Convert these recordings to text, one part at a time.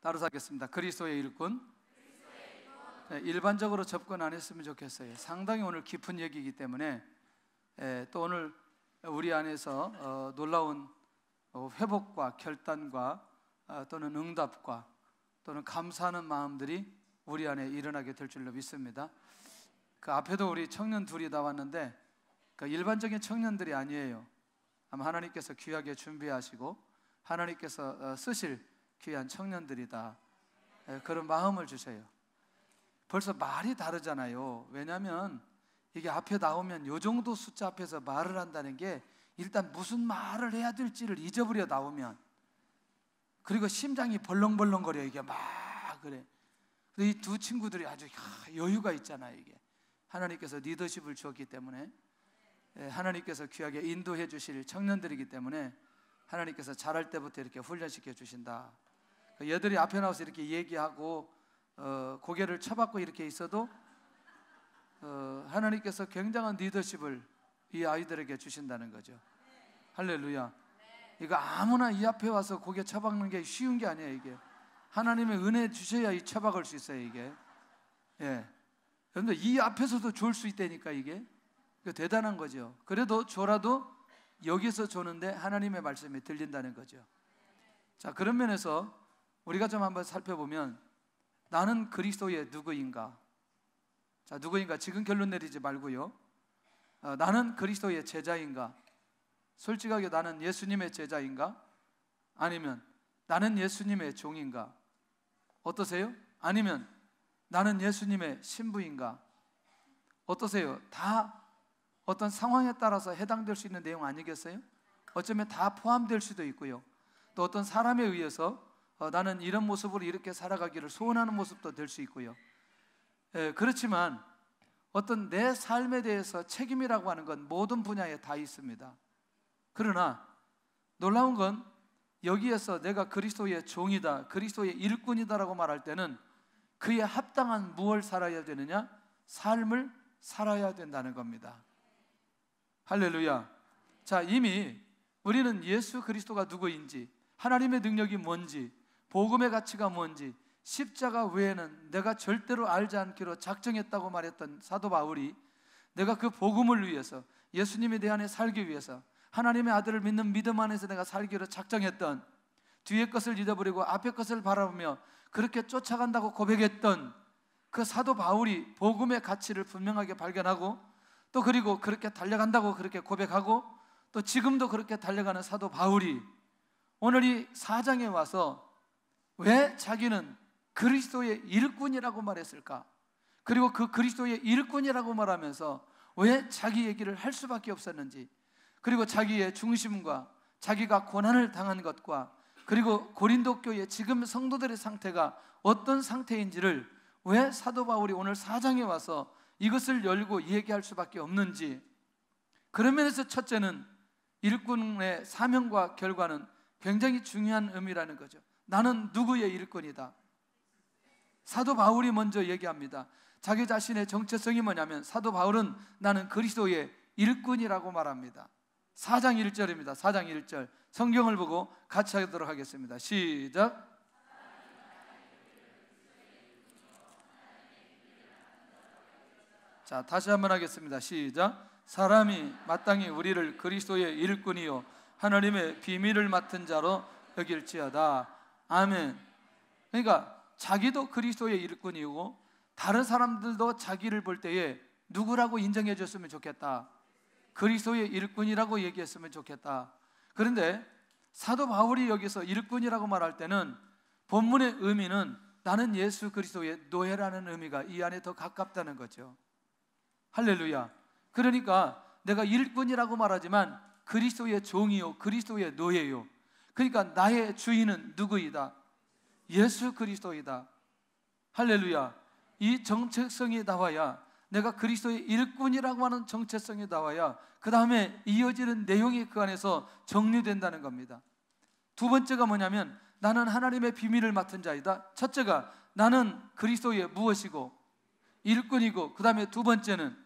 따라서 하겠습니다. 그리스도의 일꾼. 네, 일반적으로 접근 안 했으면 좋겠어요. 상당히 오늘 깊은 얘기이기 때문에 또 오늘 우리 안에서 놀라운 회복과 결단과 또는 응답과 또는 감사하는 마음들이 우리 안에 일어나게 될 줄로 믿습니다. 그 앞에도 우리 청년 둘이 나왔는데 그 일반적인 청년들이 아니에요. 아마 하나님께서 귀하게 준비하시고 하나님께서 쓰실 귀한 청년들이다, 그런 마음을 주세요. 벌써 말이 다르잖아요. 왜냐하면 이게 앞에 나오면 요 정도 숫자 앞에서 말을 한다는 게 일단 무슨 말을 해야 될지를 잊어버려 나오면, 그리고 심장이 벌렁벌렁거려. 이게 막 그래. 이 두 친구들이 아주 여유가 있잖아요. 이게 하나님께서 리더십을 주었기 때문에, 하나님께서 귀하게 인도해 주실 청년들이기 때문에 하나님께서 자랄 때부터 이렇게 훈련시켜 주신다. 얘들이 앞에 나와서 이렇게 얘기하고 고개를 쳐박고 이렇게 있어도 하나님께서 굉장한 리더십을 이 아이들에게 주신다는 거죠. 할렐루야. 이거 아무나 이 앞에 와서 고개 쳐박는 게 쉬운 게 아니에요. 이게 하나님의 은혜 주셔야 이 쳐박을 수 있어요. 이게 그런데 이 앞에서도 졸 수 있다니까. 이게 대단한 거죠. 그래도 졸아도 여기서 조는데 하나님의 말씀이 들린다는 거죠. 자, 그런 면에서 우리가 좀 한번 살펴보면, 나는 그리스도의 누구인가? 자, 누구인가? 지금 결론 내리지 말고요. 나는 그리스도의 제자인가? 솔직하게 나는 예수님의 제자인가? 아니면 나는 예수님의 종인가? 어떠세요? 아니면 나는 예수님의 신부인가? 어떠세요? 다 어떤 상황에 따라서 해당될 수 있는 내용 아니겠어요? 어쩌면 다 포함될 수도 있고요. 또 어떤 사람에 의해서 나는 이런 모습으로 이렇게 살아가기를 소원하는 모습도 될 수 있고요. 그렇지만 어떤 내 삶에 대해서 책임이라고 하는 건 모든 분야에 다 있습니다. 그러나 놀라운 건 여기에서 내가 그리스도의 종이다, 그리스도의 일꾼이다라고 말할 때는 그에 합당한 무엇을 살아야 되느냐? 삶을 살아야 된다는 겁니다. 할렐루야. 자, 이미 우리는 예수 그리스도가 누구인지, 하나님의 능력이 뭔지, 복음의 가치가 뭔지, 십자가 외에는 내가 절대로 알지 않기로 작정했다고 말했던 사도 바울이, 내가 그 복음을 위해서, 예수님이 내 안에 살기 위해서, 하나님의 아들을 믿는 믿음 안에서 내가 살기로 작정했던, 뒤의 것을 잊어버리고 앞의 것을 바라보며 그렇게 쫓아간다고 고백했던 그 사도 바울이 복음의 가치를 분명하게 발견하고, 또 그리고 그렇게 달려간다고 그렇게 고백하고, 또 지금도 그렇게 달려가는 사도 바울이 오늘 이 4장에 와서 왜 자기는 그리스도의 일꾼이라고 말했을까? 그리고 그 그리스도의 일꾼이라고 말하면서 왜 자기 얘기를 할 수밖에 없었는지, 그리고 자기의 중심과 자기가 고난을 당한 것과, 그리고 고린도 교회 지금 성도들의 상태가 어떤 상태인지를 왜 사도 바울이 오늘 4장에 와서 이것을 열고 얘기할 수밖에 없는지, 그런 면에서 첫째는 일꾼의 사명과 결과는 굉장히 중요한 의미라는 거죠. 나는 누구의 일꾼이다. 사도 바울이 먼저 얘기합니다. 자기 자신의 정체성이 뭐냐면, 사도 바울은 나는 그리스도의 일꾼이라고 말합니다. 4장 1절입니다. 4장 1절 성경을 보고 같이 하도록 하겠습니다. 시작. 자, 다시 한번 하겠습니다. 시작. 사람이 마땅히 우리를 그리스도의 일꾼이요 하나님의 비밀을 맡은 자로 여길지어다. 아멘. 그러니까 자기도 그리스도의 일꾼이고 다른 사람들도 자기를 볼 때에 누구라고 인정해 줬으면 좋겠다. 그리스도의 일꾼이라고 얘기했으면 좋겠다. 그런데 사도 바울이 여기서 일꾼이라고 말할 때는 본문의 의미는 나는 예수 그리스도의 노예라는 의미가 이 안에 더 가깝다는 거죠. 할렐루야. 그러니까 내가 일꾼이라고 말하지만 그리스도의 종이요 그리스도의 노예요. 그러니까 나의 주인은 누구이다? 예수 그리스도이다. 할렐루야. 이 정체성이 나와야, 내가 그리스도의 일꾼이라고 하는 정체성이 나와야 그 다음에 이어지는 내용이 그 안에서 정리된다는 겁니다. 두 번째가 뭐냐면 나는 하나님의 비밀을 맡은 자이다. 첫째가 나는 그리스도의 무엇이고 일꾼이고, 그 다음에 두 번째는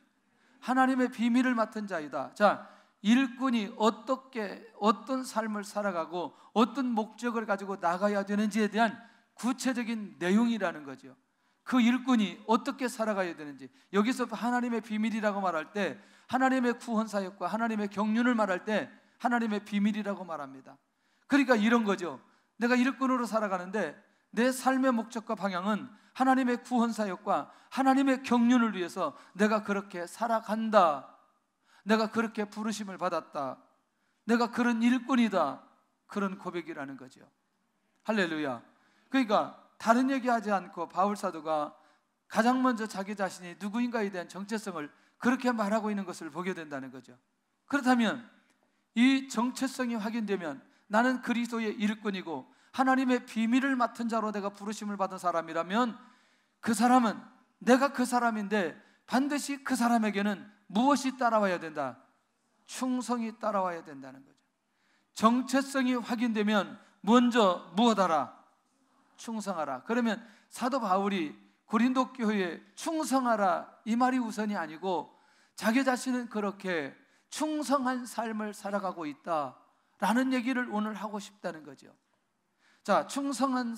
하나님의 비밀을 맡은 자이다. 자, 일꾼이 어떻게 어떤 삶을 살아가고 어떤 목적을 가지고 나가야 되는지에 대한 구체적인 내용이라는 거죠. 그 일꾼이 어떻게 살아가야 되는지, 여기서 하나님의 비밀이라고 말할 때 하나님의 구원 사역과 하나님의 경륜을 말할 때 하나님의 비밀이라고 말합니다. 그러니까 이런 거죠. 내가 일꾼으로 살아가는데 내 삶의 목적과 방향은 하나님의 구원 사역과 하나님의 경륜을 위해서 내가 그렇게 살아간다, 내가 그렇게 부르심을 받았다, 내가 그런 일꾼이다, 그런 고백이라는 거죠. 할렐루야. 그러니까 다른 얘기하지 않고 바울 사도가 가장 먼저 자기 자신이 누구인가에 대한 정체성을 그렇게 말하고 있는 것을 보게 된다는 거죠. 그렇다면 이 정체성이 확인되면 나는 그리스도의 일꾼이고 하나님의 비밀을 맡은 자로 내가 부르심을 받은 사람이라면 그 사람은, 내가 그 사람인데 반드시 그 사람에게는 무엇이 따라와야 된다? 충성이 따라와야 된다는 거죠. 정체성이 확인되면 먼저 무엇하라? 충성하라. 그러면 사도 바울이 고린도 교회에 충성하라 이 말이 우선이 아니고 자기 자신은 그렇게 충성한 삶을 살아가고 있다라는 얘기를 오늘 하고 싶다는 거죠. 자, 충성은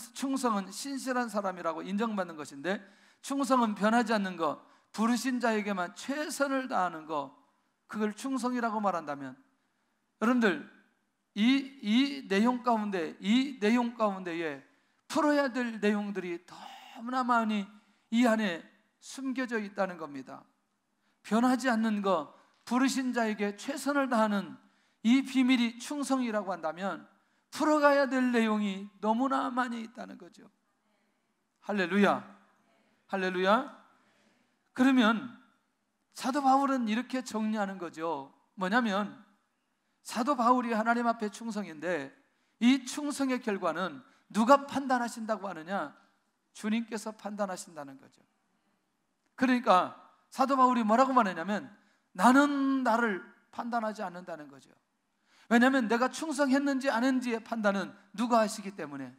신실한 사람이라고 인정받는 것인데, 충성은 변하지 않는 것, 부르신 자에게만 최선을 다하는 것, 그걸 충성이라고 말한다면, 여러분들 이 내용 가운데에 풀어야 될 내용들이 너무나 많이 이 안에 숨겨져 있다는 겁니다. 변하지 않는 것, 부르신 자에게 최선을 다하는 이 비밀이 충성이라고 한다면 풀어가야 될 내용이 너무나 많이 있다는 거죠. 할렐루야. 할렐루야. 그러면 사도 바울은 이렇게 정리하는 거죠. 뭐냐면 사도 바울이 하나님 앞에 충성인데 이 충성의 결과는 누가 판단하신다고 하느냐? 주님께서 판단하신다는 거죠. 그러니까 사도 바울이 뭐라고 말하냐면 나는 나를 판단하지 않는다는 거죠. 왜냐하면 내가 충성했는지 안 했는지의 판단은 누가 하시기 때문에,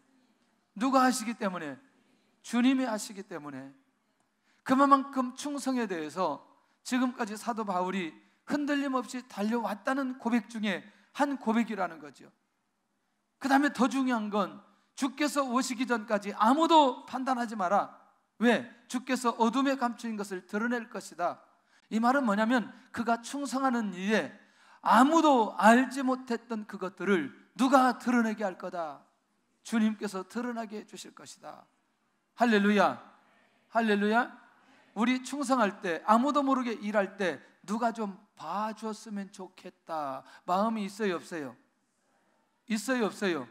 주님이 하시기 때문에, 그만큼 충성에 대해서 지금까지 사도 바울이 흔들림 없이 달려왔다는 고백 중에 한 고백이라는 거죠. 그 다음에 더 중요한 건 주께서 오시기 전까지 아무도 판단하지 마라. 왜? 주께서 어둠에 감추인 것을 드러낼 것이다. 이 말은 뭐냐면 그가 충성하는 일에 아무도 알지 못했던 그것들을 누가 드러내게 할 거다. 주님께서 드러나게 해주실 것이다. 할렐루야. 할렐루야. 우리 충성할 때, 아무도 모르게 일할 때 누가 좀 봐줬으면 좋겠다 마음이 있어요, 없어요? 있어요, 없어요?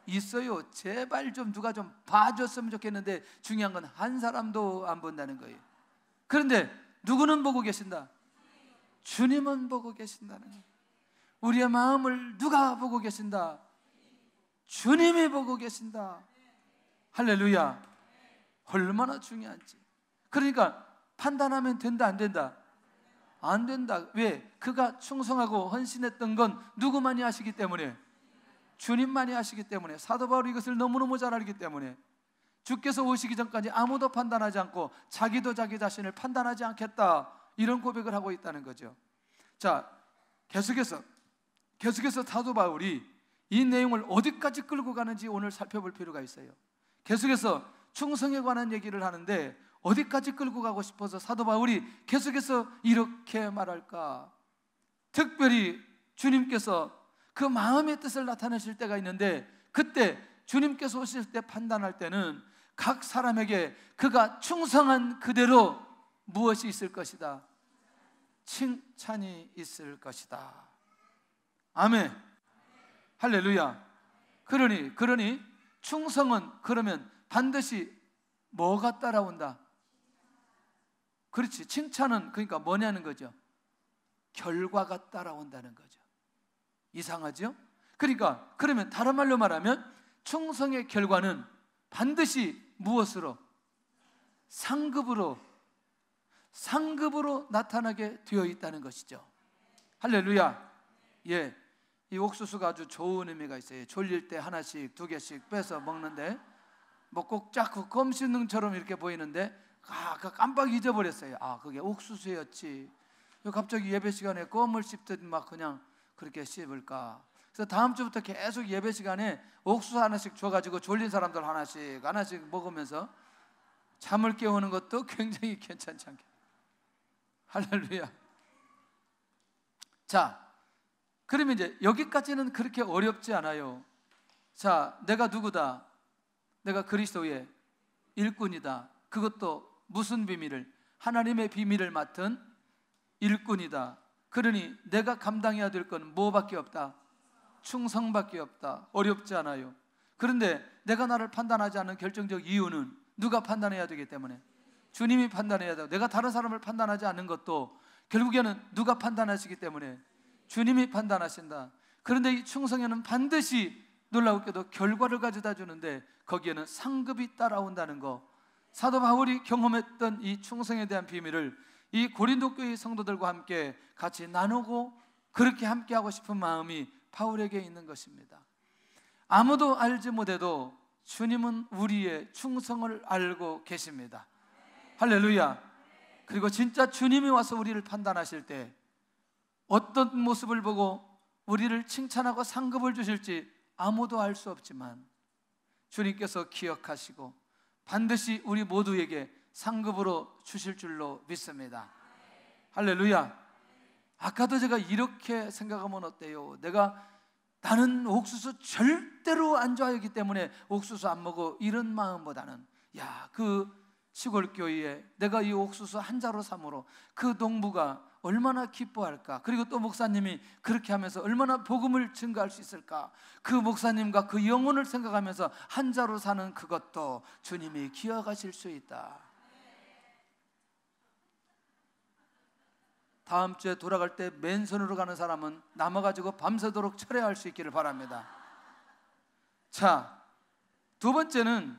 있어요. 제발 좀 누가 좀 봐줬으면 좋겠는데 중요한 건 한 사람도 안 본다는 거예요. 그런데 누구는 보고 계신다? 주님은 보고 계신다는 거예요. 우리의 마음을 누가 보고 계신다? 주님이 보고 계신다. 할렐루야. 얼마나 중요한지. 그러니까 판단하면 된다, 안 된다? 안 된다. 왜? 그가 충성하고 헌신했던 건 누구만이 하시기 때문에? 주님만이 하시기 때문에. 사도 바울이 이것을 너무너무 잘 알기 때문에 주께서 오시기 전까지 아무도 판단하지 않고 자기도 자기 자신을 판단하지 않겠다, 이런 고백을 하고 있다는 거죠. 자, 계속해서 사도 바울이 이 내용을 어디까지 끌고 가는지 오늘 살펴볼 필요가 있어요. 계속해서 충성에 관한 얘기를 하는데 어디까지 끌고 가고 싶어서 사도 바울이 계속해서 이렇게 말할까? 특별히 주님께서 그 마음의 뜻을 나타내실 때가 있는데, 그때 주님께서 오실 때 판단할 때는 각 사람에게 그가 충성한 그대로 무엇이 있을 것이다? 칭찬이 있을 것이다. 아멘. 할렐루야. 그러니 충성은 그러면 반드시 뭐가 따라온다? 그렇지. 칭찬은 그러니까 뭐냐는 거죠. 결과가 따라온다는 거죠. 이상하죠? 그러니까 그러면 다른 말로 말하면 충성의 결과는 반드시 무엇으로? 상급으로 나타나게 되어 있다는 것이죠. 할렐루야. 예, 이 옥수수가 아주 좋은 의미가 있어요. 졸릴 때 하나씩 두 개씩 빼서 먹는데 뭐 꼭 자꾸 껌 씹는 처럼 이렇게 보이는데 깜빡 잊어버렸어요. 그게 옥수수였지. 갑자기 예배 시간에 껌을 씹듯 막 그냥 그렇게 씹을까? 그래서 다음 주부터 계속 예배 시간에 옥수수 하나씩 줘가지고 졸린 사람들 하나씩 먹으면서 잠을 깨우는 것도 굉장히 괜찮지 않게. 할렐루야. 자, 그러면 이제 여기까지는 그렇게 어렵지 않아요. 자, 내가 누구다? 내가 그리스도의 일꾼이다. 그것도 무슨 비밀을? 하나님의 비밀을 맡은 일꾼이다. 그러니 내가 감당해야 될 건 뭐밖에 없다? 충성밖에 없다. 어렵지 않아요. 그런데 내가 나를 판단하지 않는 결정적 이유는 누가 판단해야 되기 때문에 주님이 판단해야 되고, 내가 다른 사람을 판단하지 않는 것도 결국에는 누가 판단하시기 때문에 주님이 판단하신다. 그런데 이 충성에는 반드시 놀라우게도 결과를 가져다 주는데 거기에는 상급이 따라온다는 거. 사도 바울이 경험했던 이 충성에 대한 비밀을 이 고린도 교회 성도들과 함께 같이 나누고 그렇게 함께 하고 싶은 마음이 바울에게 있는 것입니다. 아무도 알지 못해도 주님은 우리의 충성을 알고 계십니다. 할렐루야. 그리고 진짜 주님이 와서 우리를 판단하실 때 어떤 모습을 보고 우리를 칭찬하고 상급을 주실지 아무도 알 수 없지만 주님께서 기억하시고 반드시 우리 모두에게 상급으로 주실 줄로 믿습니다. 할렐루야. 아까도 제가 이렇게 생각하면 어때요? 나는 옥수수 절대로 안 좋아하기 때문에 옥수수 안 먹어, 이런 마음보다는 그 시골 교회에 내가 이 옥수수 한 자루 삼으로 그 농부가 얼마나 기뻐할까? 그리고 또 목사님이 그렇게 하면서 얼마나 복음을 증거할 수 있을까? 그 목사님과 그 영혼을 생각하면서 한 자루 사는 그것도 주님이 기억하실 수 있다. 다음 주에 돌아갈 때 맨손으로 가는 사람은 남아가지고 밤새도록 철회할 수 있기를 바랍니다. 자, 두 번째는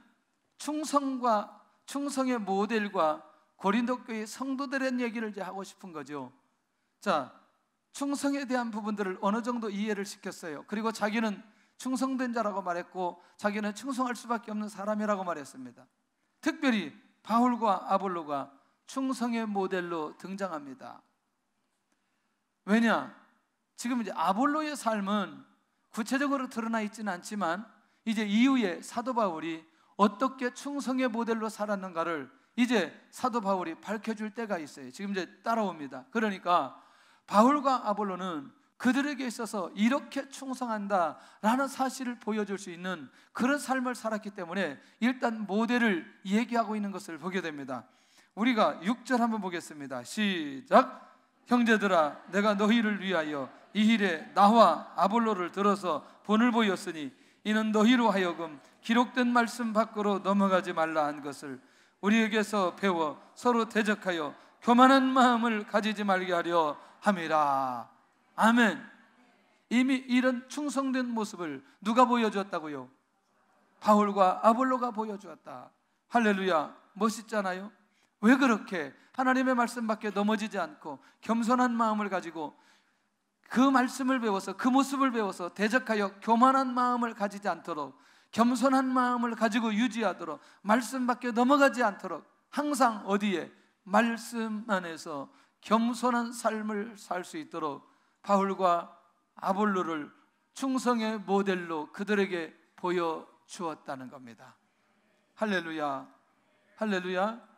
충성의 모델과 고린도 교회 성도들의 얘기를 이제 하고 싶은 거죠. 자, 충성에 대한 부분들을 어느 정도 이해를 시켰어요. 그리고 자기는 충성된 자라고 말했고 자기는 충성할 수밖에 없는 사람이라고 말했습니다. 특별히 바울과 아볼로가 충성의 모델로 등장합니다. 왜냐? 지금 이제 아볼로의 삶은 구체적으로 드러나 있지는 않지만 이제 이후에 사도 바울이 어떻게 충성의 모델로 살았는가를 이제 사도 바울이 밝혀줄 때가 있어요. 지금 이제 따라옵니다. 그러니까 바울과 아볼로는 그들에게 있어서 이렇게 충성한다라는 사실을 보여줄 수 있는 그런 삶을 살았기 때문에 일단 모델을 얘기하고 있는 것을 보게 됩니다. 우리가 6절 한번 보겠습니다. 시작. 형제들아, 내가 너희를 위하여 이 일에 나와 아볼로를 들어서 본을 보였으니 이는 너희로 하여금 기록된 말씀 밖으로 넘어가지 말라 한 것을 우리에게서 배워 서로 대적하여 교만한 마음을 가지지 말게 하려 함이라. 아멘. 이미 이런 충성된 모습을 누가 보여주었다고요? 바울과 아볼로가 보여주었다. 할렐루야. 멋있잖아요. 왜 그렇게 하나님의 말씀밖에 넘어지지 않고 겸손한 마음을 가지고 그 말씀을 배워서 그 모습을 배워서 대적하여 교만한 마음을 가지지 않도록 겸손한 마음을 가지고 유지하도록 말씀밖에 넘어가지 않도록 항상 어디에? 말씀 안에서 겸손한 삶을 살 수 있도록 바울과 아볼로를 충성의 모델로 그들에게 보여주었다는 겁니다. 할렐루야. 할렐루야.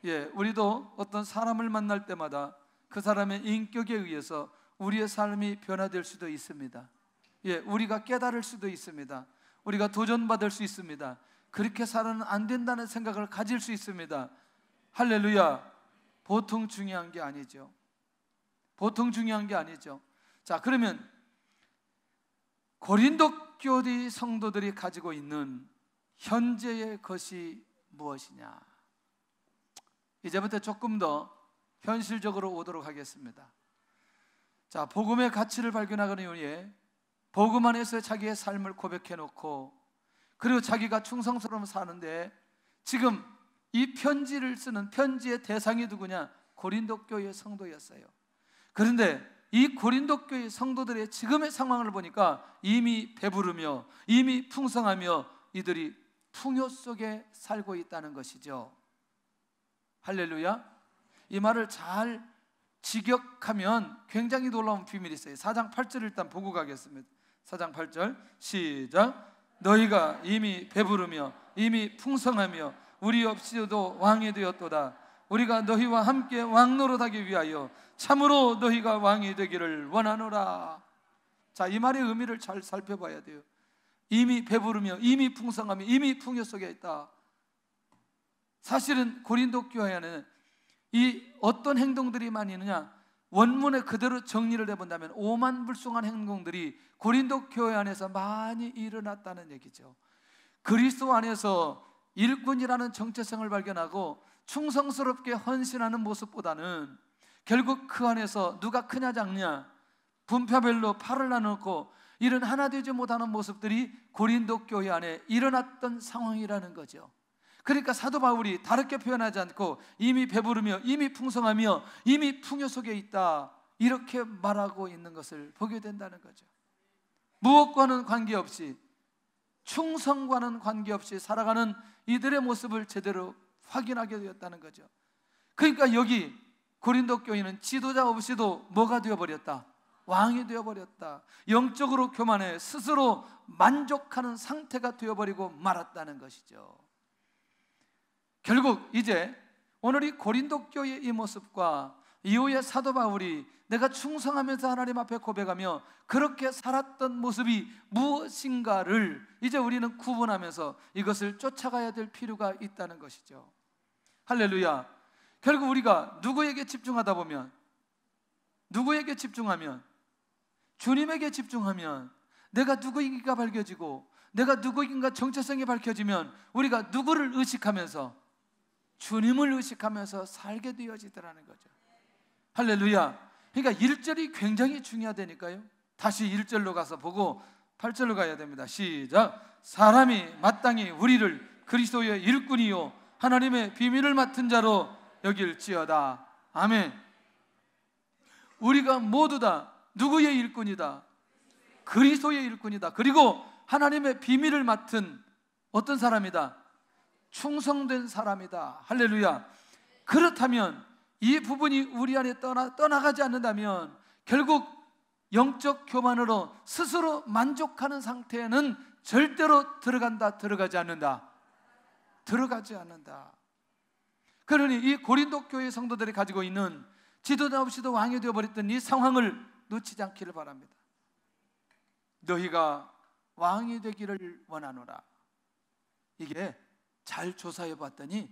예, 우리도 어떤 사람을 만날 때마다 그 사람의 인격에 의해서 우리의 삶이 변화될 수도 있습니다. 예, 우리가 깨달을 수도 있습니다. 우리가 도전받을 수 있습니다. 그렇게 살아는 안 된다는 생각을 가질 수 있습니다. 할렐루야. 보통 중요한 게 아니죠. 보통 중요한 게 아니죠. 자, 그러면 고린도 교회 성도들이 가지고 있는 현재의 것이 무엇이냐? 이제부터 조금 더 현실적으로 오도록 하겠습니다. 자, 복음의 가치를 발견하기 위해 복음 안에서 자기의 삶을 고백해 놓고 그리고 자기가 충성스러움 사는데 지금 이 편지를 쓰는 편지의 대상이 누구냐? 고린도 교회 성도였어요. 그런데 이 고린도 교회 성도들의 지금의 상황을 보니까 이미 배부르며 이미 풍성하며 이들이 풍요 속에 살고 있다는 것이죠. 할렐루야. 이 말을 잘 직역하면 굉장히 놀라운 비밀이 있어요. 4장 8절을 일단 보고 가겠습니다. 4장 8절 시작. 너희가 이미 배부르며 이미 풍성하며 우리 없이도 왕이 되었도다. 우리가 너희와 함께 왕노릇하기 위하여 참으로 너희가 왕이 되기를 원하노라. 자, 이 말의 의미를 잘 살펴봐야 돼요. 이미 배부르며 이미 풍성하며 이미 풍요 속에 있다. 사실은 고린도 교회 안에는 이 어떤 행동들이 많이 있느냐, 원문에 그대로 정리를 해본다면 오만불송한 행동들이 고린도 교회 안에서 많이 일어났다는 얘기죠. 그리스도 안에서 일꾼이라는 정체성을 발견하고 충성스럽게 헌신하는 모습보다는 결국 그 안에서 누가 크냐 작냐, 분파별로 팔을 나누고 이런 하나 되지 못하는 모습들이 고린도 교회 안에 일어났던 상황이라는 거죠. 그러니까 사도 바울이 다르게 표현하지 않고 이미 배부르며 이미 풍성하며 이미 풍요 속에 있다, 이렇게 말하고 있는 것을 보게 된다는 거죠. 무엇과는 관계없이, 충성과는 관계없이 살아가는 이들의 모습을 제대로 확인하게 되었다는 거죠. 그러니까 여기 고린도 교회는 지도자 없이도 뭐가 되어버렸다? 왕이 되어버렸다. 영적으로 교만해 스스로 만족하는 상태가 되어버리고 말았다는 것이죠. 결국 이제 오늘 이 고린도 교회의 이 모습과 이후에 사도 바울이 내가 충성하면서 하나님 앞에 고백하며 그렇게 살았던 모습이 무엇인가를 이제 우리는 구분하면서 이것을 쫓아가야 될 필요가 있다는 것이죠. 할렐루야. 결국 우리가 누구에게 집중하다 보면, 누구에게 집중하면, 주님에게 집중하면 내가 누구인가 밝혀지고 내가 누구인가 정체성이 밝혀지면 우리가 누구를 의식하면서, 주님을 의식하면서 살게 되어지더라는 거죠. 할렐루야. 그러니까 1절이 굉장히 중요하다니까요. 다시 1절로 가서 보고 8절로 가야 됩니다. 시작. 사람이 마땅히 우리를 그리스도의 일꾼이요 하나님의 비밀을 맡은 자로 여길지어다. 아멘. 우리가 모두 다 누구의 일꾼이다? 그리스도의 일꾼이다. 그리고 하나님의 비밀을 맡은 어떤 사람이다? 충성된 사람이다. 할렐루야. 그렇다면 이 부분이 우리 안에 떠나가지 않는다면 결국 영적 교만으로 스스로 만족하는 상태에는 절대로 들어가지 않는다. 들어가지 않는다. 그러니 이 고린도 교회 성도들이 가지고 있는 지도자 없이도 왕이 되어버렸던 이 상황을 놓치지 않기를 바랍니다. 너희가 왕이 되기를 원하노라. 이게 잘 조사해 봤더니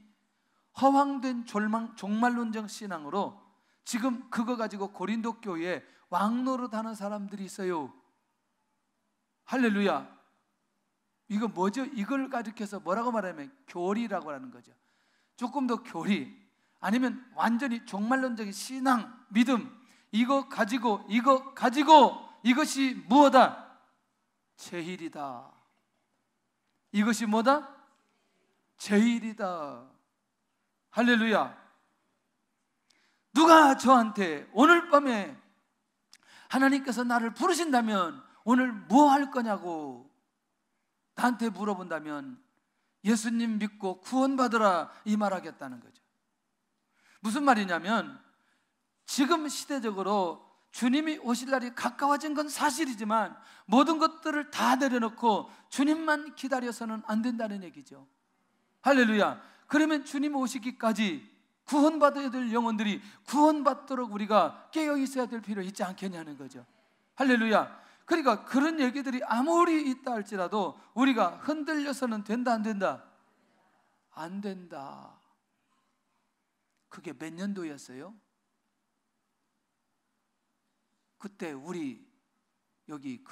허황된 종말론적 신앙으로 지금 그거 가지고 고린도 교회에 왕노릇하는 사람들이 있어요. 할렐루야. 이거 뭐죠? 이걸 가리켜서 뭐라고 말하면 교리라고 하는 거죠. 조금 더 교리, 아니면 완전히 종말론적인 신앙, 믿음, 이거 가지고 이것이 무엇이다? 제일이다. 이것이 뭐다? 제일이다. 할렐루야. 누가 저한테 오늘 밤에 하나님께서 나를 부르신다면 오늘 뭐 할 거냐고 나한테 물어본다면 예수님 믿고 구원받으라 이 말하겠다는 거죠. 무슨 말이냐면 지금 시대적으로 주님이 오실 날이 가까워진 건 사실이지만 모든 것들을 다 내려놓고 주님만 기다려서는 안 된다는 얘기죠. 할렐루야. 그러면 주님 오시기까지 구원받아야 될 영혼들이 구원받도록 우리가 깨어 있어야 될 필요 있지 않겠냐는 거죠. 할렐루야. 그러니까 그런 얘기들이 아무리 있다 할지라도 우리가 흔들려서는 된다 안 된다? 안 된다. 그게 몇 년도였어요? 그때 우리 여기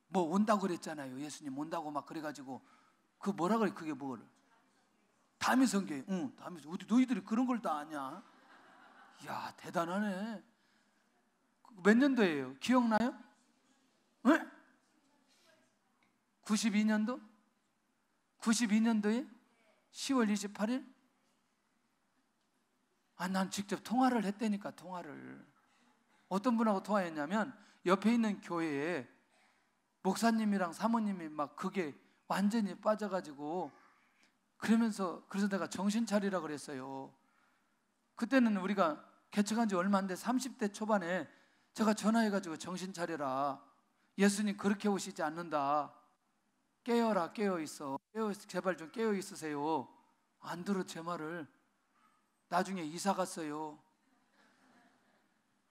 뭐 온다고 그랬잖아요. 예수님 온다고 막 그래가지고 그 뭐라 그래? 그게 뭐를? 다미성교회. 응, 다미성. 어디 너희들이 그런 걸 다 아냐? 이야, 대단하네. 몇 년도예요? 기억나요? 응? 92년도? 92년도에 10월 28일? 난 직접 통화를 했다니까. 통화를 어떤 분하고 통화했냐면 옆에 있는 교회에 목사님이랑 사모님이 막 그게 완전히 빠져가지고 그래서 내가 정신 차리라 그랬어요. 그때는 우리가 개척한 지 얼마 안 돼 30대 초반에 제가 전화해가지고 정신 차려라, 예수님 그렇게 오시지 않는다. 깨어라, 깨어 있어. 제발 좀 깨어 있으세요. 안 들어 제 말을. 나중에 이사 갔어요.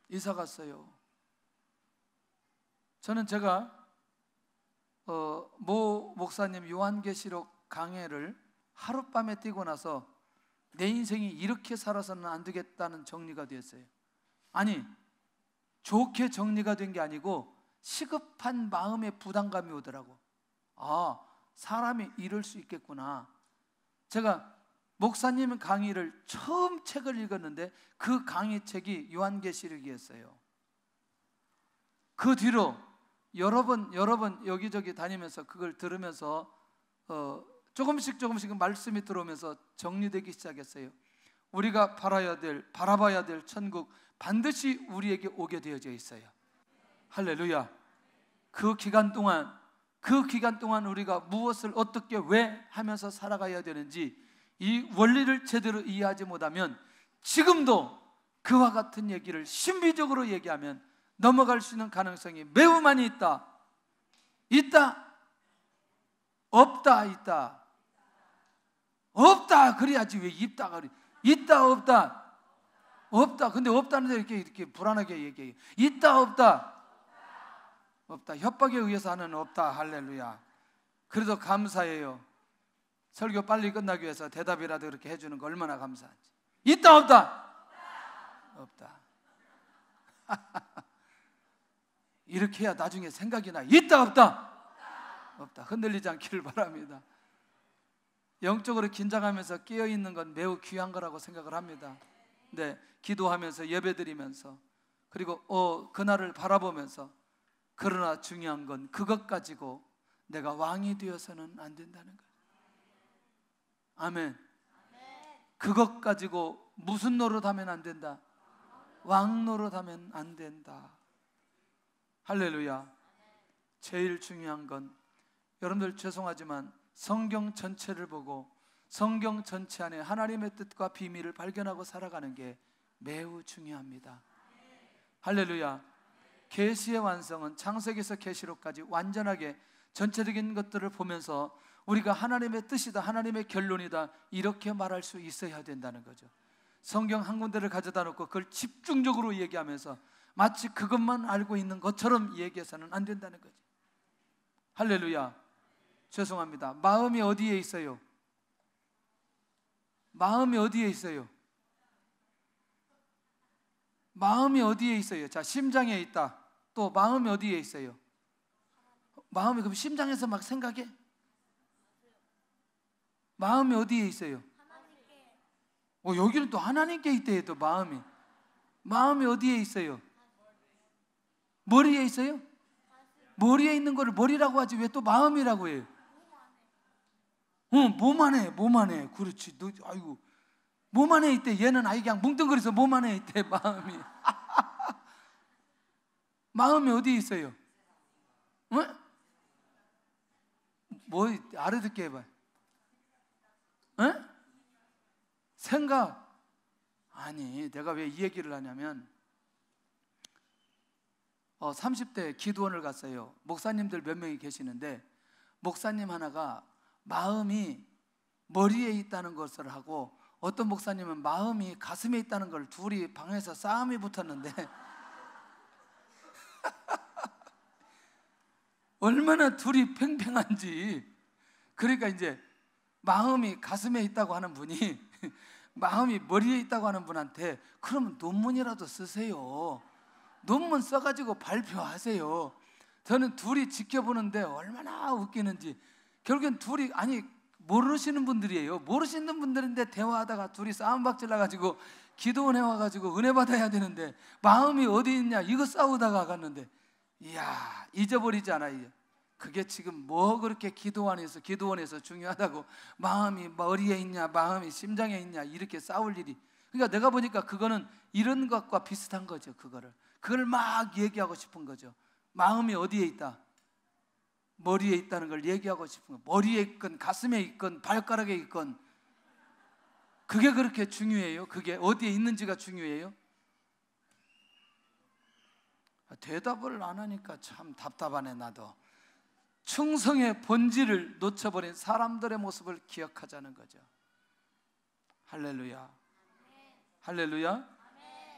이사 갔어요. 저는 제가 모 목사님 요한계시록 강해를 하룻밤에 띄고 나서 내 인생이 이렇게 살아서는 안 되겠다는 정리가 되었어요. 아니, 좋게 정리가 된 게 아니고 시급한 마음의 부담감이 오더라고. 아, 사람이 이럴 수 있겠구나. 제가 목사님 강의를 처음 책을 읽었는데 그 강의 책이 요한계시록이었어요. 그 뒤로 여러 번 여기저기 다니면서 그걸 들으면서 조금씩 말씀이 들어오면서 정리되기 시작했어요. 우리가 바라봐야 될 천국 반드시 우리에게 오게 되어져 있어요. 할렐루야. 그 기간 동안 우리가 무엇을 어떻게 왜 하면서 살아가야 되는지 이 원리를 제대로 이해하지 못하면 지금도 그와 같은 얘기를 신비적으로 얘기하면 넘어갈 수 있는 가능성이 매우 많이 있다. 없다. 없다 그래야지 왜 있다 그래. 있다 없다. 근데 없다는데 이렇게 불안하게 얘기해요. 있다 없다. 협박에 의해서 하는 없다. 할렐루야. 그래도 감사해요. 설교 빨리 끝나기 위해서 대답이라도 그렇게 해주는 거 얼마나 감사한지. 있다 없다. 이렇게 해야 나중에 생각이 나. 있다 없다. 흔들리지 않기를 바랍니다. 영적으로 긴장하면서 깨어있는 건 매우 귀한 거라고 생각을 합니다. 네, 기도하면서 예배드리면서 그리고 그날을 바라보면서, 그러나 중요한 건 그것 가지고 내가 왕이 되어서는 안 된다는 거예요. 아멘. 그것 가지고 무슨 노릇하면 안 된다? 왕 노릇하면 안 된다. 할렐루야. 제일 중요한 건, 여러분들 죄송하지만 성경 전체를 보고 성경 전체 안에 하나님의 뜻과 비밀을 발견하고 살아가는 게 매우 중요합니다. 할렐루야. 계시의 완성은 창세기에서 계시록까지 완전하게 전체적인 것들을 보면서 우리가 하나님의 뜻이다, 하나님의 결론이다, 이렇게 말할 수 있어야 된다는 거죠. 성경 한 군데를 가져다 놓고 그걸 집중적으로 얘기하면서 마치 그것만 알고 있는 것처럼 얘기해서는 안 된다는 거죠. 할렐루야. 죄송합니다. 마음이 어디에 있어요? 마음이 어디에 있어요? 마음이 어디에 있어요? 자, 심장에 있다. 또 마음이 어디에 있어요? 마음이 그럼 심장에서 막 생각해? 마음이 어디에 있어요? 여기는 또 하나님께 있대요. 또 마음이 어디에 있어요? 머리에 있어요? 머리에 있는 거를 머리라고 하지 왜 또 마음이라고 해요? 몸 안에. 그렇지. 아이고, 몸 안에 있대. 얘는 그냥 뭉뚱그려서 몸 안에 있대. 마음이. 마음이 어디에 있어요? 뭐 알아듣게 해봐요. 생각. 아니, 내가 왜 이 얘기를 하냐면 30대 기도원을 갔어요. 목사님들 몇 명이 계시는데 목사님 하나가 마음이 머리에 있다는 것을 하고, 어떤 목사님은 마음이 가슴에 있다는 걸, 둘이 방에서 싸움이 붙었는데 얼마나 둘이 팽팽한지. 그러니까 이제 마음이 가슴에 있다고 하는 분이 마음이 머리에 있다고 하는 분한테 그러면 논문이라도 쓰세요. 논문 써가지고 발표하세요. 저는 둘이 지켜보는데 얼마나 웃기는지. 결국엔 둘이, 모르시는 분들이에요. 모르시는 분들인데 대화하다가 둘이 싸움박질 나가지고 기도원에 와가지고 은혜 받아야 되는데 마음이 어디 있냐 이거 싸우다가 갔는데, 이야, 잊어버리지 않아. 이제 그게 지금 뭐 그렇게 기도원에서 중요하다고 마음이 머리에 있냐 마음이 심장에 있냐 이렇게 싸울 일이. 그러니까 내가 보니까 그거는 이런 것과 비슷한 거죠. 그걸 막 얘기하고 싶은 거죠. 마음이 어디에 있다? 머리에 있다는 걸 얘기하고 싶은 거. 머리에 있건 가슴에 있건 발가락에 있건 그게 그렇게 중요해요? 그게 어디에 있는지가 중요해요? 대답을 안 하니까 참 답답하네. 나도 충성의 본질을 놓쳐버린 사람들의 모습을 기억하자는 거죠. 할렐루야, 할렐루야.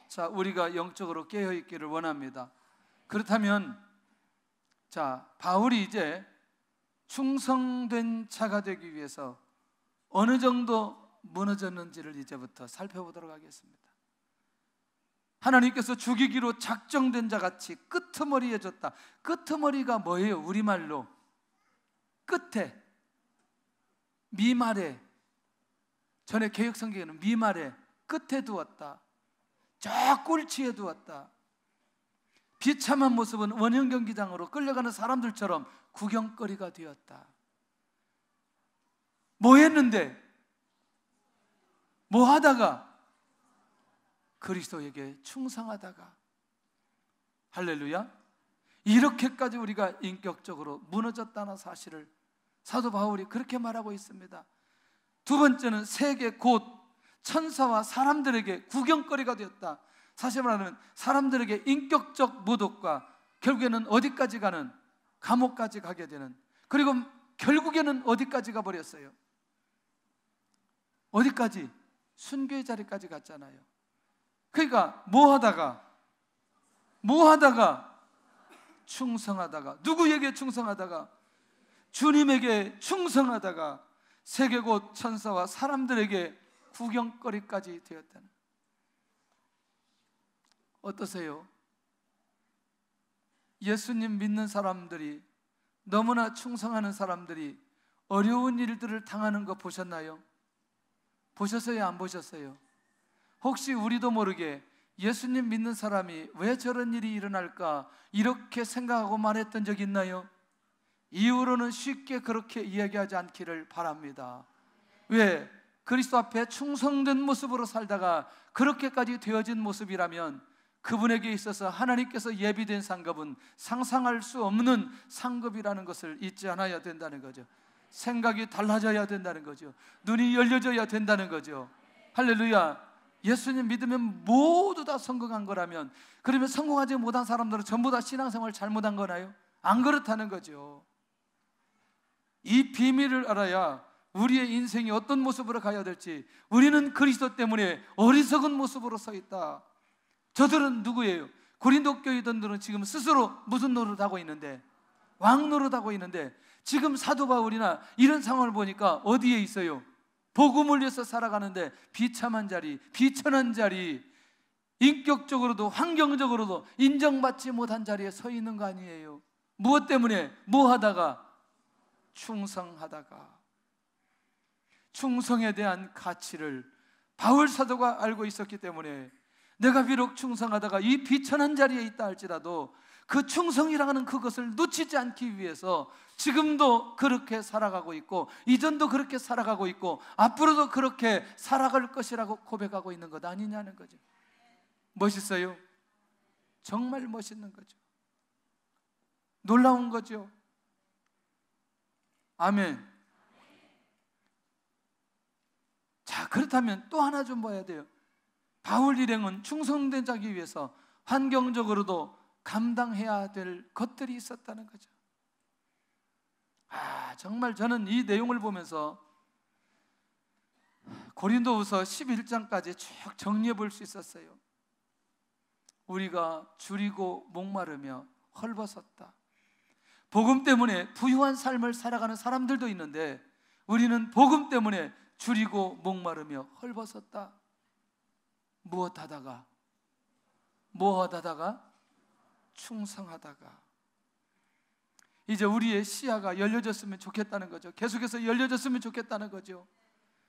자, 우리가 영적으로 깨어있기를 원합니다. 그렇다면 자, 바울이 이제 충성된 자가 되기 위해서 어느 정도 무너졌는지를 이제부터 살펴보도록 하겠습니다. 하나님께서 죽이기로 작정된 자같이 끄트머리에 줬다. 끄트머리가 뭐예요? 우리말로 끝에, 미말에, 전에 개역성경에는 미말에, 끝에 두었다. 저 꼴치에 두었다. 비참한 모습은 원형 경기장으로 끌려가는 사람들처럼 구경거리가 되었다. 뭐 했는데? 뭐 하다가? 그리스도에게 충성하다가. 할렐루야. 이렇게까지 우리가 인격적으로 무너졌다는 사실을 사도 바울이 그렇게 말하고 있습니다. 두 번째는 세계 곧 천사와 사람들에게 구경거리가 되었다. 사실 말하면 사람들에게 인격적 모독과 결국에는 어디까지 가는, 감옥까지 가게 되는, 그리고 결국에는 어디까지 가버렸어요? 어디까지? 순교의 자리까지 갔잖아요. 그러니까 뭐 하다가 충성하다가, 누구에게 충성하다가? 주님에게 충성하다가 세계 곧 천사와 사람들에게 구경거리까지 되었다는. 어떠세요? 예수님 믿는 사람들이, 너무나 충성하는 사람들이 어려운 일들을 당하는 거 보셨나요? 보셨어요? 안 보셨어요? 혹시 우리도 모르게 예수님 믿는 사람이 왜 저런 일이 일어날까 이렇게 생각하고 말했던 적 있나요? 이후로는 쉽게 그렇게 이야기하지 않기를 바랍니다. 왜? 그리스도 앞에 충성된 모습으로 살다가 그렇게까지 되어진 모습이라면 그분에게 있어서 하나님께서 예비된 상급은 상상할 수 없는 상급이라는 것을 잊지 않아야 된다는 거죠. 생각이 달라져야 된다는 거죠. 눈이 열려져야 된다는 거죠. 할렐루야. 예수님 믿으면 모두 다 성공한 거라면, 그러면 성공하지 못한 사람들은 전부 다 신앙생활 잘못한 거나요? 안 그렇다는 거죠. 이 비밀을 알아야 우리의 인생이 어떤 모습으로 가야 될지. 우리는 그리스도 때문에 어리석은 모습으로 서 있다. 저들은 누구예요? 고린도 교회 던들은 지금 스스로 무슨 노릇하고 있는데? 왕 노릇하고 있는데, 지금 사도 바울이나 이런 상황을 보니까 어디에 있어요? 복음을 위해서 살아가는데 비참한 자리, 비천한 자리, 인격적으로도 환경적으로도 인정받지 못한 자리에 서 있는 거 아니에요? 무엇 때문에? 뭐 하다가? 충성하다가. 충성에 대한 가치를 바울 사도가 알고 있었기 때문에 내가 비록 충성하다가 이 비천한 자리에 있다 할지라도 그 충성이라는 그것을 놓치지 않기 위해서 지금도 그렇게 살아가고 있고, 이전도 그렇게 살아가고 있고, 앞으로도 그렇게 살아갈 것이라고 고백하고 있는 것 아니냐는 거죠. 멋있어요? 정말 멋있는 거죠. 놀라운 거죠. 아멘. 자, 그렇다면 또 하나 좀 봐야 돼요. 바울 일행은 충성된 자기 위해서 환경적으로도 감당해야 될 것들이 있었다는 거죠. 정말 저는 이 내용을 보면서 고린도후서 11장까지 쭉 정리해 볼 수 있었어요. 우리가 줄이고 목마르며 헐벗었다. 복음 때문에 부유한 삶을 살아가는 사람들도 있는데 우리는 복음 때문에 줄이고 목마르며 헐벗었다. 무엇 하다가? 충성하다가. 이제 우리의 시야가 열려졌으면 좋겠다는 거죠. 계속해서 열려졌으면 좋겠다는 거죠.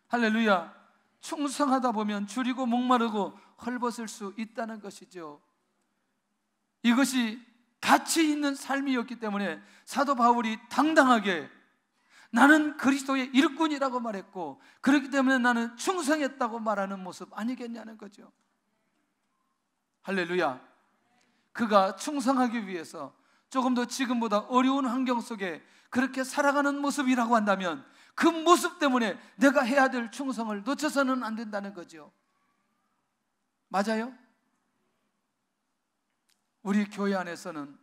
할렐루야. 충성하다 보면 줄이고 목마르고 헐벗을 수 있다는 것이죠. 이것이 가치 있는 삶이었기 때문에 사도 바울이 당당하게 나는 그리스도의 일꾼이라고 말했고, 그렇기 때문에 나는 충성했다고 말하는 모습 아니겠냐는 거죠. 할렐루야. 그가 충성하기 위해서 조금 더 지금보다 어려운 환경 속에 그렇게 살아가는 모습이라고 한다면 그 모습 때문에 내가 해야 될 충성을 놓쳐서는 안 된다는 거죠. 맞아요? 우리 교회 안에서는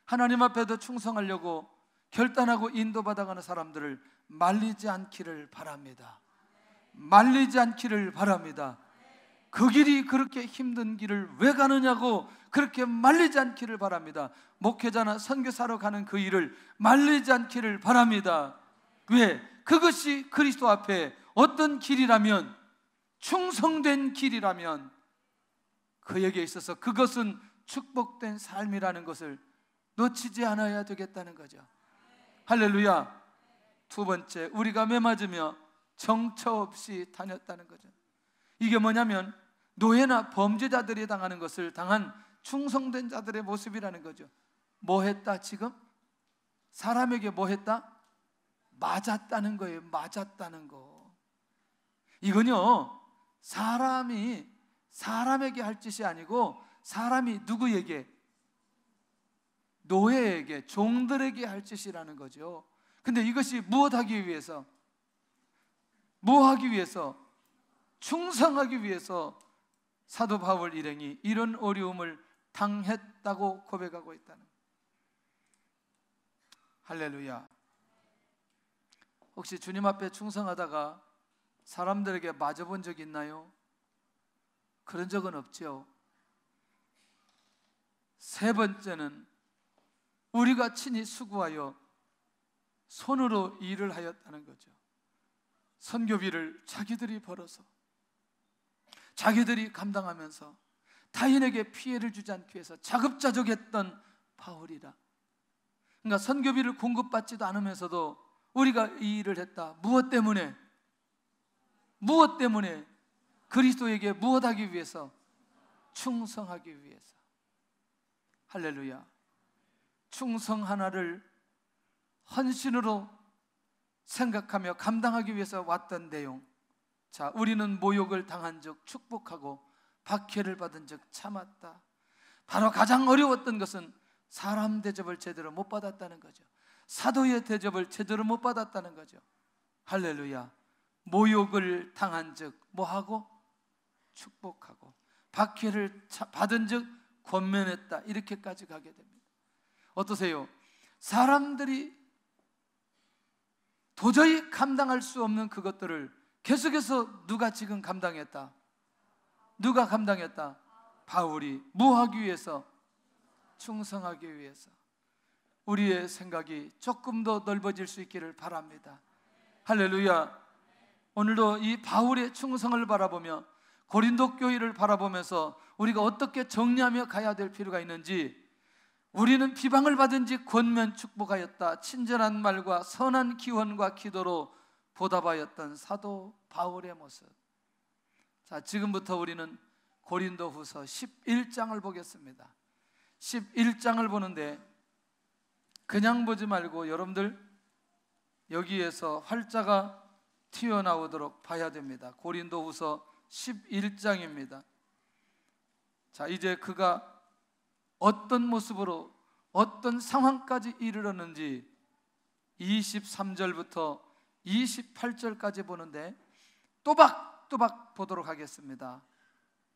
하나님 앞에도 충성하려고 결단하고 인도받아가는 사람들을 말리지 않기를 바랍니다. 말리지 않기를 바랍니다. 그 길이 그렇게 힘든 길을 왜 가느냐고 그렇게 말리지 않기를 바랍니다. 목회자나 선교사로 가는 그 일을 말리지 않기를 바랍니다. 왜? 그것이 그리스도 앞에 어떤 길이라면, 충성된 길이라면 그에게 있어서 그것은 축복된 삶이라는 것을 놓치지 않아야 되겠다는 거죠. 할렐루야. 두 번째, 우리가 매맞으며 정처 없이 다녔다는 거죠. 이게 뭐냐면 노예나 범죄자들이 당하는 것을 당한 충성된 자들의 모습이라는 거죠. 뭐 했다 지금? 사람에게 뭐 했다? 맞았다는 거예요. 맞았다는 거. 이건요, 사람이 사람에게 할 짓이 아니고 사람이 누구에게? 노예에게, 종들에게 할 짓이라는 거죠. 근데 이것이 무엇하기 위해서? 뭐하기 위해서? 충성하기 위해서 사도 바울 일행이 이런 어려움을 당했다고 고백하고 있다는 거예요. 할렐루야. 혹시 주님 앞에 충성하다가 사람들에게 맞아본 적 있나요? 그런 적은 없죠. 세 번째는 우리가 친히 수고하여 손으로 일을 하였다는 거죠. 선교비를 자기들이 벌어서 자기들이 감당하면서 타인에게 피해를 주지 않기 위해서 자급자족했던 바울이라. 그러니까 선교비를 공급받지도 않으면서도 우리가 이 일을 했다. 무엇 때문에? 무엇 때문에? 그리스도에게 무엇하기 위해서? 충성하기 위해서. 할렐루야. 충성 하나를 헌신으로 생각하며 감당하기 위해서 왔던 내용. 자, 우리는 모욕을 당한 적 축복하고 박해를 받은 적 참았다. 바로 가장 어려웠던 것은 사람 대접을 제대로 못 받았다는 거죠. 사도의 대접을 제대로 못 받았다는 거죠. 할렐루야. 모욕을 당한 적 뭐하고? 축복하고 박해를 받은 적 권면했다. 이렇게까지 가게 됩니다. 어떠세요? 사람들이 도저히 감당할 수 없는 그것들을 계속해서 누가 지금 감당했다? 누가 감당했다? 바울이. 뭐 하기 위해서? 충성하기 위해서. 우리의 생각이 조금 더 넓어질 수 있기를 바랍니다. 할렐루야. 오늘도 이 바울의 충성을 바라보며 고린도 교회를 바라보면서 우리가 어떻게 정리하며 가야 될 필요가 있는지, 우리는 비방을 받은지 권면 축복하였다. 친절한 말과 선한 기원과 기도로 보답하였던 사도 바울의 모습. 자, 지금부터 우리는 고린도후서 11장을 보겠습니다. 11장을 보는데 그냥 보지 말고 여러분들 여기에서 활자가 튀어나오도록 봐야 됩니다. 고린도후서 11장입니다. 자, 이제 그가 어떤 모습으로 어떤 상황까지 이르렀는지 23절부터 28절까지 보는데 또박또박 보도록 하겠습니다.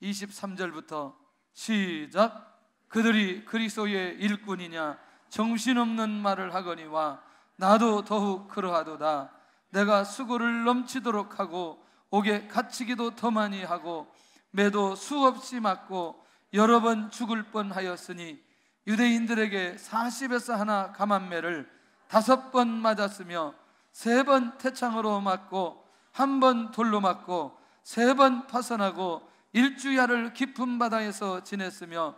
23절부터 시작. 그들이 그리스도의 일꾼이냐 정신없는 말을 하거니와 나도 더욱 그러하도다. 내가 수고를 넘치도록 하고 옥에 갇히기도 더 많이 하고 매도 수없이 맞고 여러 번 죽을 뻔하였으니 유대인들에게 40에서 하나 감한매를 5번 맞았으며 3번 태창으로 맞고 1번 돌로 맞고 3번 파선하고 일주야를 깊은 바다에서 지냈으며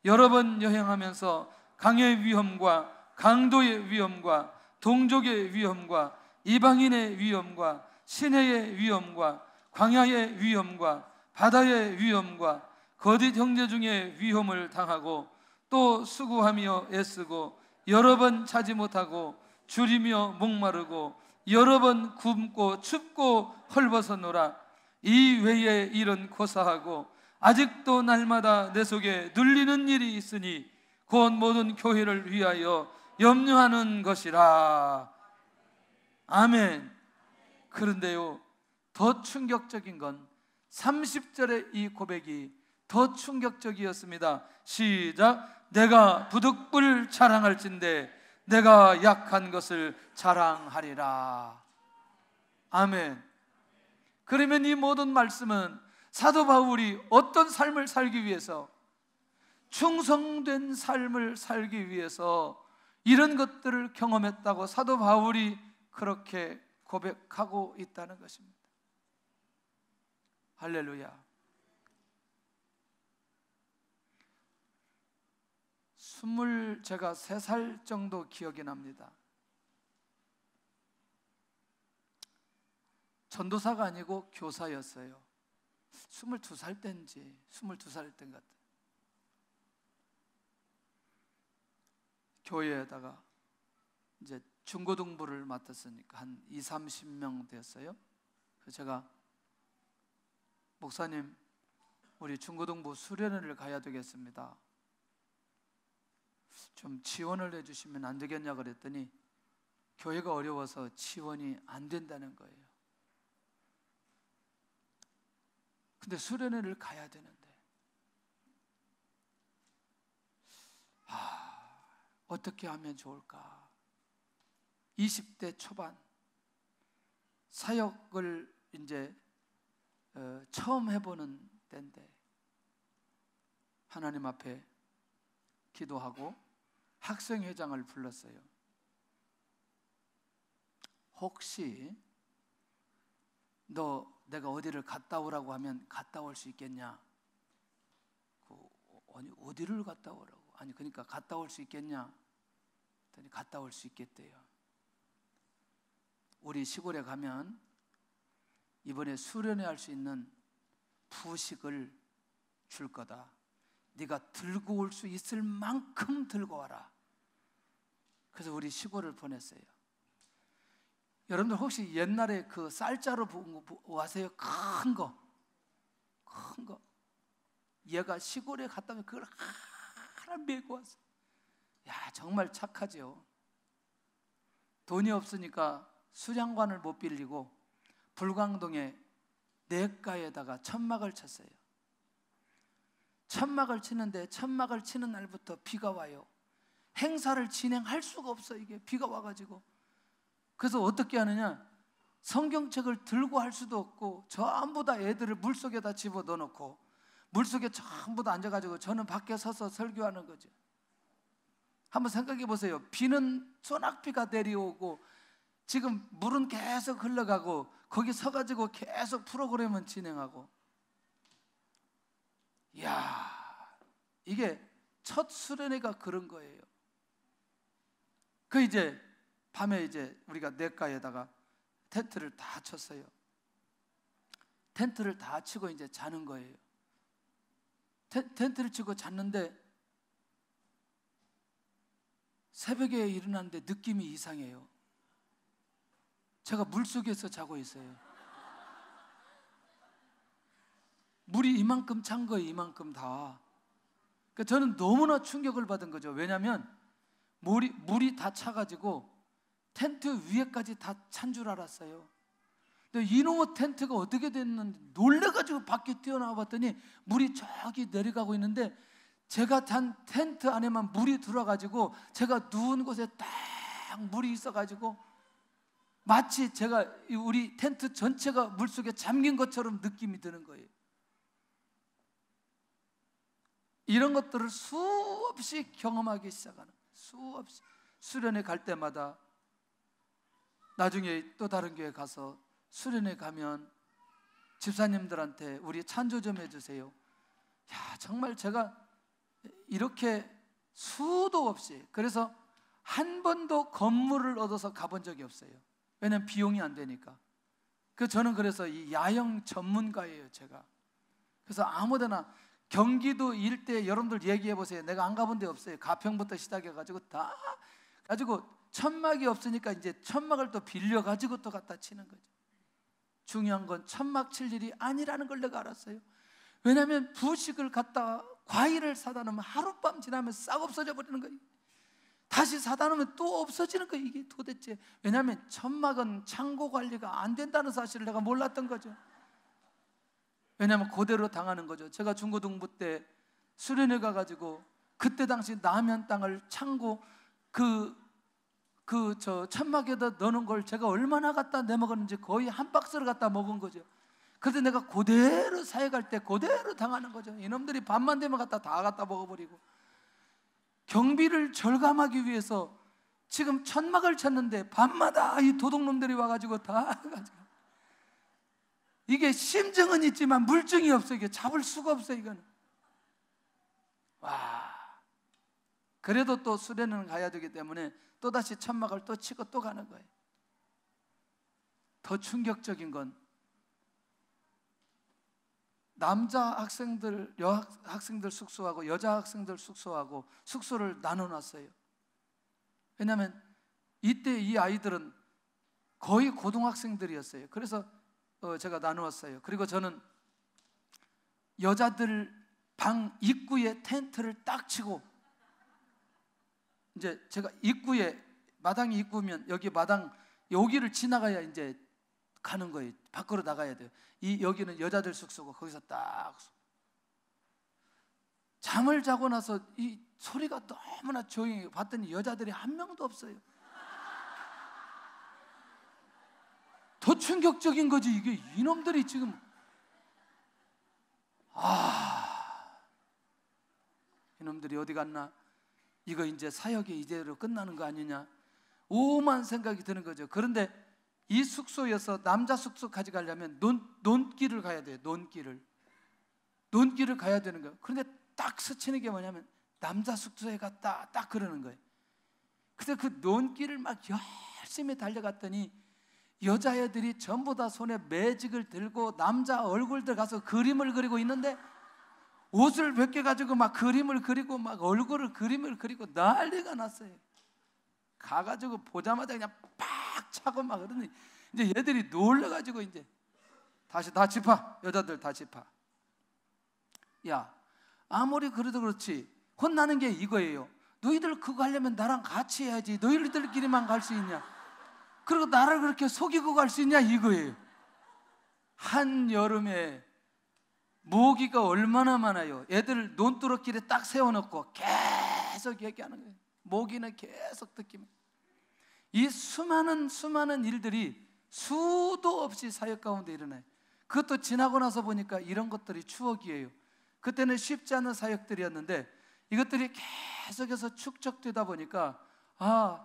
여러 번 여행하면서 강의 위험과 강도의 위험과 동족의 위험과 이방인의 위험과 시내의 위험과 광야의 위험과 바다의 위험과 거짓 형제 중에 위험을 당하고 또 수고하며 애쓰고 여러 번 자지 못하고 줄이며 목마르고 여러 번 굶고 춥고 헐벗었노라. 이 외에 일은 고사하고 아직도 날마다 내 속에 눌리는 일이 있으니 곧 모든 교회를 위하여 염려하는 것이라. 아멘. 그런데요, 더 충격적인 건 30절의 이 고백이 더 충격적이었습니다. 시작. 내가 부득불 자랑할진대 내가 약한 것을 자랑하리라. 아멘. 그러면 이 모든 말씀은 사도 바울이 어떤 삶을 살기 위해서, 충성된 삶을 살기 위해서 이런 것들을 경험했다고 사도 바울이 그렇게 고백하고 있다는 것입니다. 할렐루야. 제가 3살 정도 기억이 납니다. 전도사가 아니고 교사였어요. 22살 때인지 22살 때인 것 같아요. 교회에다가 이제 중고등부를 맡았으니까 한 20-30명 되었어요. 그래서 제가 목사님, 우리 중고등부 수련회를 가야 되겠습니다. 좀 지원을 해주시면 안 되겠냐 그랬더니 교회가 어려워서 지원이 안 된다는 거예요. 근데 수련회를 가야 되는데 어떻게 하면 좋을까? 20대 초반 사역을 이제 처음 해보는 때인데 하나님 앞에 기도하고 학생회장을 불렀어요. 혹시 내가 어디를 갔다 오라고 하면 갔다 올 수 있겠냐? 아니 어디를 갔다 오라고? 아니 그러니까 갔다 올 수 있겠냐? 그랬더니 갔다 올 수 있겠대요. 우리 시골에 가면 이번에 수련회 할 수 있는 부식을 줄 거다. 네가 들고 올 수 있을 만큼 들고 와라. 그래서 우리 시골을 보냈어요. 여러분들 혹시 옛날에 그 쌀자루 아세요? 큰 거. 얘가 시골에 갔다면 그걸 하나 메고 왔어. 야, 정말 착하죠. 돈이 없으니까 수량관을 못 빌리고 불광동에 냇가에다가 천막을 쳤어요. 천막을 치는데 천막을 치는 날부터 비가 와요. 행사를 진행할 수가 없어. 이게 비가 와가지고. 그래서 어떻게 하느냐, 성경책을 들고 할 수도 없고 전부 다 애들을 물속에다 집어넣어 놓고 물속에 전부 다 앉아가지고 저는 밖에 서서 설교하는 거죠. 한번 생각해 보세요. 비는 소낙비가 내려오고 지금 물은 계속 흘러가고 거기 서가지고 계속 프로그램은 진행하고. 이야, 이게 첫 수련회가 그런 거예요. 그 이제 밤에 이제 우리가 냇가에다가 텐트를 다 쳤어요. 텐트를 다 치고 이제 자는 거예요. 텐트를 치고 잤는데 새벽에 일어났는데 느낌이 이상해요. 제가 물속에서 자고 있어요. 물이 이만큼 찬 거예요. 이만큼 다. 그러니까 저는 너무나 충격을 받은 거죠. 왜냐하면 물이 다 차가지고 텐트 위에까지 다 찬 줄 알았어요. 근데 이놈의 텐트가 어떻게 됐는지 놀래가지고 밖에 뛰어나와 봤더니 물이 저기 내려가고 있는데 제가 잔 텐트 안에만 물이 들어가지고 제가 누운 곳에 딱 물이 있어가지고 마치 제가 우리 텐트 전체가 물속에 잠긴 것처럼 느낌이 드는 거예요. 이런 것들을 수없이 경험하기 시작하는 거예요. 수없이. 수련회 갈 때마다 나중에 또 다른 교회 가서 수련회 가면 집사님들한테 우리 찬조 좀 해주세요. 야, 정말 제가 이렇게 수도 없이, 그래서 한 번도 건물을 얻어서 가본 적이 없어요. 왜냐면 비용이 안 되니까. 저는 그래서 이 야영 전문가예요, 제가. 그래서 아무데나 경기도 일대 여러분들 얘기해 보세요. 내가 안 가본 데 없어요. 가평부터 시작해가지고 다 가지고 천막이 없으니까 이제 천막을 또 빌려가지고 또 갖다 치는 거죠. 중요한 건 천막 칠 일이 아니라는 걸 내가 알았어요. 왜냐하면 부식을 갖다 과일을 사다 놓으면 하룻밤 지나면 싹 없어져 버리는 거예요. 다시 사다 놓으면 또 없어지는 거예요. 이게 도대체. 왜냐하면 천막은 창고 관리가 안 된다는 사실을 내가 몰랐던 거죠. 왜냐하면 그대로 당하는 거죠. 제가 중고등부 때 수련회 가가지고 그때 당시 남현 땅을 창고 저 천막에다 넣는 걸 제가 얼마나 갖다 내먹었는지 거의 한 박스를 갖다 먹은 거죠. 그래서 내가 그대로 사역할 때 그대로 당하는 거죠. 이놈들이 밤만 되면 다 갖다 먹어버리고, 경비를 절감하기 위해서 지금 천막을 쳤는데 밤마다 이 도둑놈들이 와가지고 다 가지고, 이게 심증은 있지만 물증이 없어. 이게 잡을 수가 없어 이거는. 와, 그래도 또 수련회는 가야 되기 때문에 또다시 천막을 또 치고 또 가는 거예요. 더 충격적인 건 남자 학생들, 여학생들 숙소하고 여자 학생들 숙소하고 숙소를 나눠놨어요. 왜냐하면 이때 이 아이들은 거의 고등학생들이었어요. 그래서 제가 나누었어요. 그리고 저는 여자들 방 입구에 텐트를 딱 치고, 이제 제가 입구에, 마당이 입구면 여기 마당 여기를 지나가야 이제 가는 거예요. 밖으로 나가야 돼요. 여기는 여자들 숙소고 거기서 딱 잠을 자고 나서 이 소리가 너무나 조용히, 봤더니 여자들이 한 명도 없어요. 더 충격적인 거지 이게. 이놈들이 지금 이놈들이 어디 갔나? 이거 이제 사역이 이대로 끝나는 거 아니냐? 오만 생각이 드는 거죠. 그런데 이 숙소에서 남자 숙소까지 가려면 논길을 가야 돼요. 논길을 가야 되는 거예요. 그런데 딱 스치는 게 뭐냐면 남자 숙소에 갔다 딱 그러는 거예요. 그래서 그 논길을 막 열심히 달려갔더니 여자애들이 전부 다 손에 매직을 들고 남자 얼굴들 가서 그림을 그리고 있는데, 옷을 벗겨가지고 막 그림을 그리고 막 얼굴을 그림을 그리고 난리가 났어요. 가가지고 보자마자 그냥 팍 차고 막 그러더니 이제 얘들이 놀래가지고 이제 다시 다 집합, 여자들 다 집합. 야, 아무리 그래도 그렇지 혼나는 게 이거예요. 너희들 그거 하려면 나랑 같이 해야지. 너희들끼리만 갈 수 있냐? 그리고 나를 그렇게 속이고 갈 수 있냐 이거예요. 한여름에 모기가 얼마나 많아요. 애들 논두렁길에 딱 세워놓고 계속 얘기하는 거예요. 모기는 계속 듣기만. 이 수많은 일들이 수도 없이 사역 가운데 일어나요. 그것도 지나고 나서 보니까 이런 것들이 추억이에요. 그때는 쉽지 않은 사역들이었는데 이것들이 계속해서 축적되다 보니까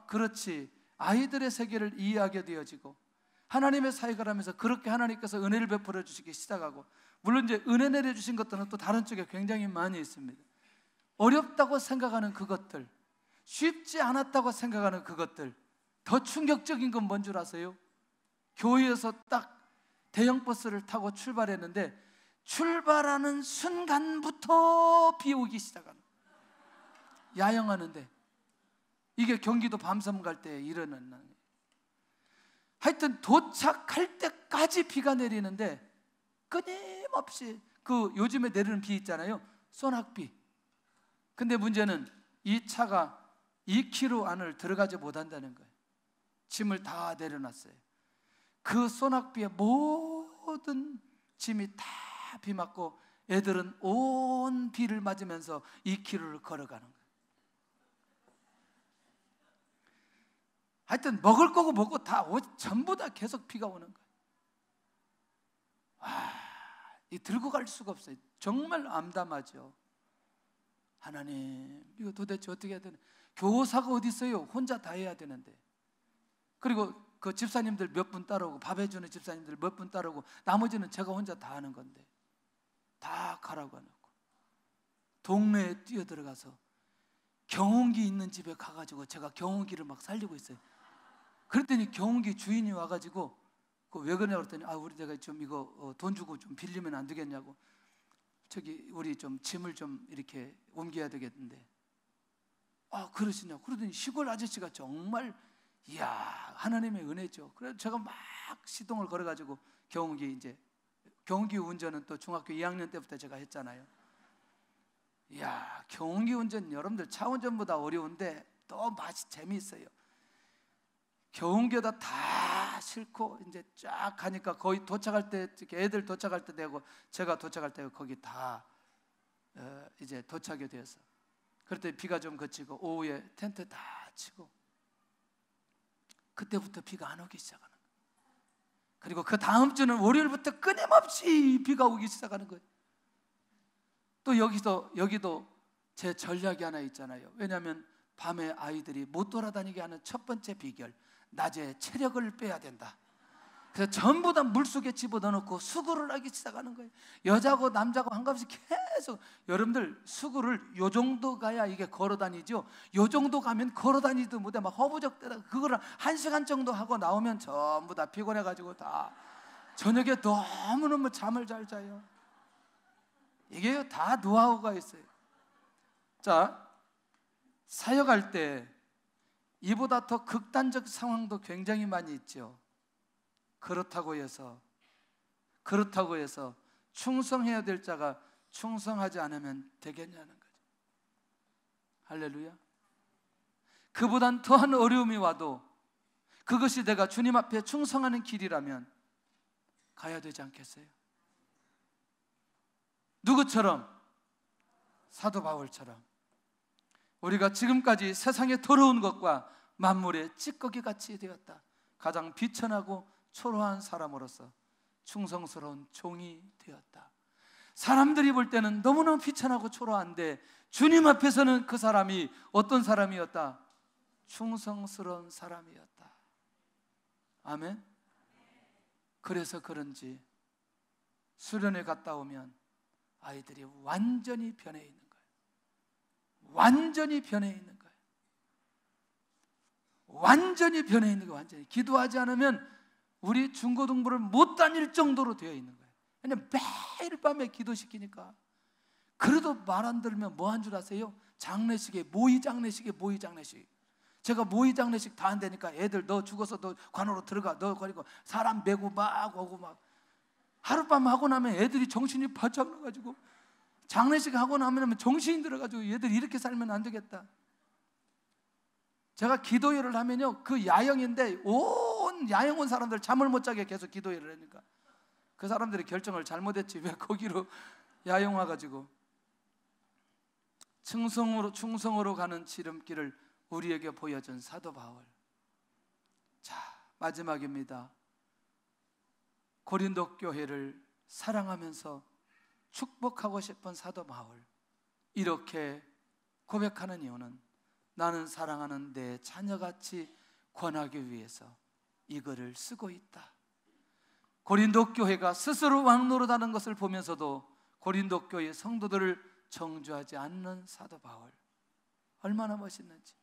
그렇지, 아이들의 세계를 이해하게 되어지고 하나님의 사역을 하면서 그렇게 하나님께서 은혜를 베풀어 주시기 시작하고, 물론 이제 은혜 내려주신 것들은 또 다른 쪽에 굉장히 많이 있습니다. 어렵다고 생각하는 그것들, 쉽지 않았다고 생각하는 그것들, 더 충격적인 건 뭔 줄 아세요? 교회에서 딱 대형 버스를 타고 출발했는데 출발하는 순간부터 비 오기 시작하는, 야영하는데, 이게 경기도 밤섬 갈 때 일어나는, 하여튼 도착할 때까지 비가 내리는데 끊임없이 그 요즘에 내리는 비 있잖아요, 소낙비. 근데 문제는 이 차가 2km 안을 들어가지 못한다는 거예요. 짐을 다 내려놨어요. 그 소낙비에 모든 짐이 다 비 맞고 애들은 온 비를 맞으면서 2km를 걸어가는 거예요. 하여튼 먹을 거고 뭐고 다 전부 다 계속 비가 오는 거예요. 이 들고 갈 수가 없어요. 정말 암담하죠. 하나님, 이거 도대체 어떻게 해야 되나? 교사가 어디 있어요? 혼자 다 해야 되는데. 그리고 그 집사님들 몇 분 따라오고, 밥 해주는 집사님들 몇 분 따라오고, 나머지는 제가 혼자 다 하는 건데 다 가라고 해놓고 동네에 뛰어들어가서 경운기 있는 집에 가가지고 제가 경운기를 막 살리고 있어요. 그랬더니 경운기 주인이 와가지고 왜 그러냐고 그랬더니 우리 내가 좀 이거 돈 주고 좀 빌리면 안 되겠냐고, 저기 우리 좀 짐을 좀 이렇게 옮겨야 되겠는데 그러시냐고. 그러더니 시골 아저씨가 정말, 이야, 하나님의 은혜죠. 그래서 제가 막 시동을 걸어가지고 경운기 운전은 또 중학교 2학년 때부터 제가 했잖아요. 이야, 경운기 운전 여러분들 차 운전보다 어려운데 또 맛이 재미있어요. 경운기에다 다 싣고 이제 쫙 가니까 거의 도착할 때, 애들 도착할 때 되고 제가 도착할 때 거기 다 이제 도착이 되어서, 그때 비가 좀 그치고 오후에 텐트 다 치고 그때부터 비가 안 오기 시작하는 거예요. 그리고 그 다음 주는 월요일부터 끊임없이 비가 오기 시작하는 거예요. 또 여기도 제 전략이 하나 있잖아요. 왜냐하면 밤에 아이들이 못 돌아다니게 하는 첫 번째 비결, 낮에 체력을 빼야 된다. 그래서 전부 다 물속에 집어넣어놓고 수구를 하기 시작하는 거예요. 여자고 남자고 한값이 계속. 여러분들 수구를 요 정도 가야 이게 걸어다니죠. 요 정도 가면 걸어다니도 못해. 막 허부적대다. 그거를 1시간 정도 하고 나오면 전부 다 피곤해가지고 다 저녁에 너무너무 잠을 잘 자요. 이게 다 노하우가 있어요. 자, 사역할 때 이보다 더 극단적 상황도 굉장히 많이 있죠. 그렇다고 해서 충성해야 될 자가 충성하지 않으면 되겠냐는 거죠. 할렐루야. 그보단 더한 어려움이 와도 그것이 내가 주님 앞에 충성하는 길이라면 가야 되지 않겠어요? 누구처럼? 사도 바울처럼. 우리가 지금까지 세상의 더러운 것과 만물의 찌꺼기같이 되었다. 가장 비천하고 초라한 사람으로서 충성스러운 종이 되었다. 사람들이 볼 때는 너무너무 비천하고 초라한데 주님 앞에서는 그 사람이 어떤 사람이었다? 충성스러운 사람이었다. 아멘. 그래서 그런지 수련회 갔다 오면 아이들이 완전히 변해 있는 거예요. 완전히 변해 있는 거예요. 완전히 변해 있는 거예요. 완전히. 기도하지 않으면 우리 중고등부를 못 다닐 정도로 되어 있는 거예요. 그냥 매일 밤에 기도시키니까. 그래도 말 안 들으면 뭐 한 줄 아세요? 장례식에 모의 장례식. 제가 모의 장례식 다 안 되니까 애들 너 죽어서 너 관으로 들어가. 너 그리고 사람 메고 막 오고 막. 하룻밤 하고 나면 애들이 정신이 바짝 나가지고 장례식 하고 나면 정신이 들어가지고 얘들 이렇게 살면 안 되겠다. 제가 기도회를 하면요, 그 야영인데 온 야영 온 사람들 잠을 못 자게 계속 기도회를 하니까 그 사람들이 결정을 잘못했지 왜 거기로 야영 와가지고. 충성으로 가는 지름길을 우리에게 보여준 사도 바울. 자, 마지막입니다. 고린도 교회를 사랑하면서 축복하고 싶은 사도 바울. 이렇게 고백하는 이유는 나는 사랑하는 내 자녀같이 권하기 위해서 이 글을 쓰고 있다. 고린도 교회가 스스로 왕노릇하는 것을 보면서도 고린도 교회 성도들을 정죄하지 않는 사도 바울. 얼마나 멋있는지.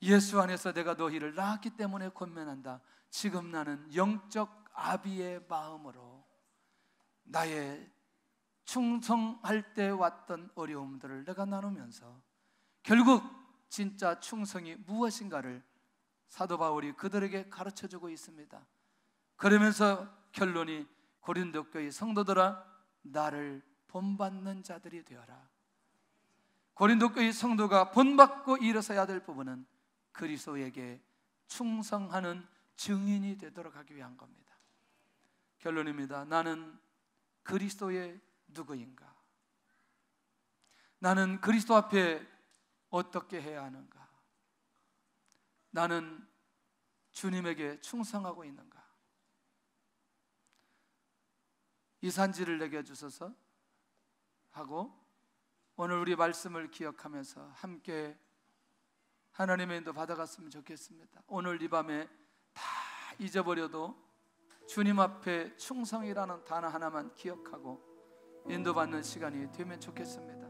예수 안에서 내가 너희를 낳았기 때문에 권면한다. 지금 나는 영적 아비의 마음으로 나의 충성할 때 왔던 어려움들을 내가 나누면서 결국 진짜 충성이 무엇인가를 사도 바울이 그들에게 가르쳐주고 있습니다. 그러면서 결론이 고린도 교회 성도들아 나를 본받는 자들이 되어라. 고린도 교회 성도가 본받고 일어서야 될 부분은 그리스도에게 충성하는 증인이 되도록 하기 위한 겁니다. 결론입니다. 나는 그리스도의 누구인가? 나는 그리스도 앞에 어떻게 해야 하는가? 나는 주님에게 충성하고 있는가? 이 산지를 내게 주소서 하고 오늘 우리 말씀을 기억하면서 함께 하나님의 인도 받아갔으면 좋겠습니다. 오늘 이 밤에 다 잊어버려도 주님 앞에 충성이라는 단어 하나만 기억하고 인도받는 시간이 되면 좋겠습니다.